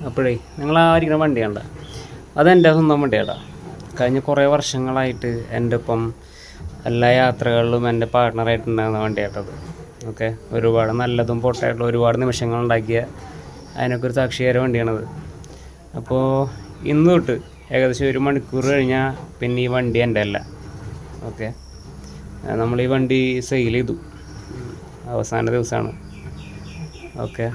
അപ്പോഴേ നിങ്ങൾ ആ ഇരിക്കുന്ന വണ്ടി കണ്ട അതെൻ്റെ സ്വന്തം വണ്ടിയാടാ. കഴിഞ്ഞ കുറേ വർഷങ്ങളായിട്ട് എൻ്റെ ഒപ്പം എല്ലാ യാത്രകളിലും എൻ്റെ പാർട്ട്ണറായിട്ടുണ്ടാകുന്ന വണ്ടിയാട്ടത്. ഓക്കെ, ഒരുപാട് നല്ലതും പൊട്ടയായിട്ടുള്ള ഒരുപാട് നിമിഷങ്ങളുണ്ടാക്കിയ അതിനൊക്കെ ഒരു സാക്ഷിയായ വണ്ടിയാണത്. അപ്പോൾ ഇന്ന് തൊട്ട് ഏകദേശം 1 മണിക്കൂർ കഴിഞ്ഞാൽ പിന്നെ ഈ വണ്ടി എൻ്റെ അല്ല. ഓക്കെ, നമ്മൾ ഈ വണ്ടി സെയിൽ ചെയ്തു, അവസാന ദിവസമാണ്. ഓക്കെ.